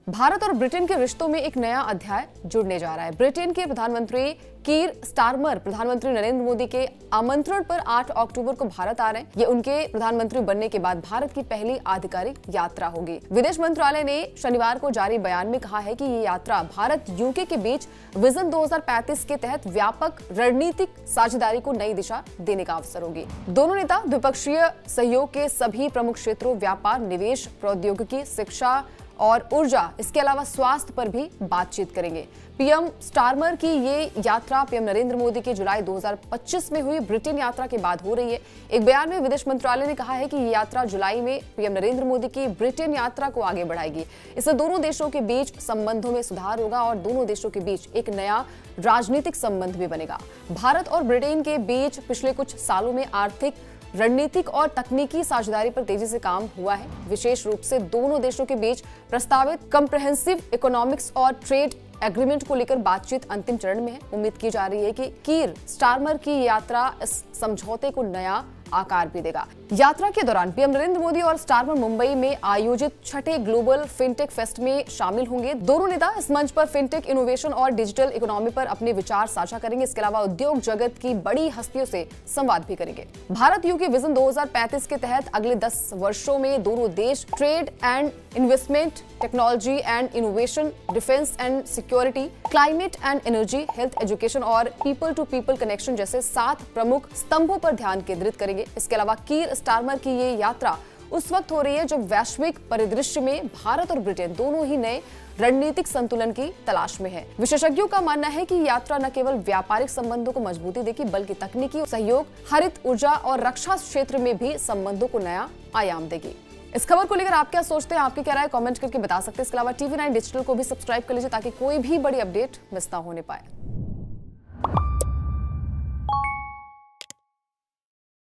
भारत और ब्रिटेन के रिश्तों में एक नया अध्याय जुड़ने जा रहा है। ब्रिटेन के प्रधानमंत्री कीर स्टारमर प्रधानमंत्री नरेंद्र मोदी के आमंत्रण पर 8 अक्टूबर को भारत आ रहे हैं। ये उनके प्रधानमंत्री बनने के बाद भारत की पहली आधिकारिक यात्रा होगी। विदेश मंत्रालय ने शनिवार को जारी बयान में कहा है कि ये यात्रा भारत यूके के बीच विजन 2035 के तहत व्यापक रणनीतिक साझेदारी को नई दिशा देने का अवसर होगी। दोनों नेता द्विपक्षीय सहयोग के सभी प्रमुख क्षेत्रों व्यापार, निवेश, प्रौद्योगिकी, शिक्षा और ऊर्जा, इसके अलावा स्वास्थ्य पर भी बातचीत करेंगे। पीएम स्टारमर की ये यात्रा पीएम नरेंद्र मोदी की जुलाई 2025 में हुई ब्रिटेन यात्रा के बाद हो रही है। एक बयान में विदेश मंत्रालय ने कहा है कि ये यात्रा जुलाई में पीएम नरेंद्र मोदी की ब्रिटेन यात्रा को आगे बढ़ाएगी। इससे दोनों देशों के बीच संबंधों में सुधार होगा और दोनों देशों के बीच एक नया राजनीतिक संबंध भी बनेगा। भारत और ब्रिटेन के बीच पिछले कुछ सालों में आर्थिक, रणनीतिक और तकनीकी साझेदारी पर तेजी से काम हुआ है। विशेष रूप से दोनों देशों के बीच प्रस्तावित कॉम्प्रिहेंसिव इकोनॉमिक्स और ट्रेड एग्रीमेंट को लेकर बातचीत अंतिम चरण में है। उम्मीद की जा रही है कि कीर स्टारमर की यात्रा इस समझौते को नया आकार भी देगा। यात्रा के दौरान पीएम नरेंद्र मोदी और स्टारमर मुंबई में आयोजित छठे ग्लोबल फिनटेक फेस्ट में शामिल होंगे। दोनों नेता इस मंच पर फिनटेक इनोवेशन और डिजिटल इकोनॉमी पर अपने विचार साझा करेंगे। इसके अलावा उद्योग जगत की बड़ी हस्तियों से संवाद भी करेंगे। भारत यूके विजन 2035 के तहत अगले 10 वर्षों में दोनों देश trade and investment, technology and innovation, defence and security, climate and energy, health, education और पीपल टू पीपल कनेक्शन जैसे 7 प्रमुख स्तंभों पर ध्यान केंद्रित करेंगे। इसके अलावा कीर स्टारमर की ये यात्रा उस वक्त हो रही है जब वैश्विक परिदृश्य में भारत और ब्रिटेन दोनों ही नए रणनीतिक संतुलन की तलाश में है। विशेषज्ञों का मानना है कि यात्रा न केवल व्यापारिक संबंधों को मजबूती देगी बल्कि तकनीकी सहयोग, हरित ऊर्जा और रक्षा क्षेत्र में भी संबंधों को नया आयाम देगी। इस खबर को लेकर आप क्या सोचते हैं, आपकी क्या राय कमेंट करके बता सकते हैं। इसके अलावा TV9 डिजिटल को भी सब्सक्राइब कर लीजिए ताकि कोई भी बड़ी अपडेट मिस ना होने पाए।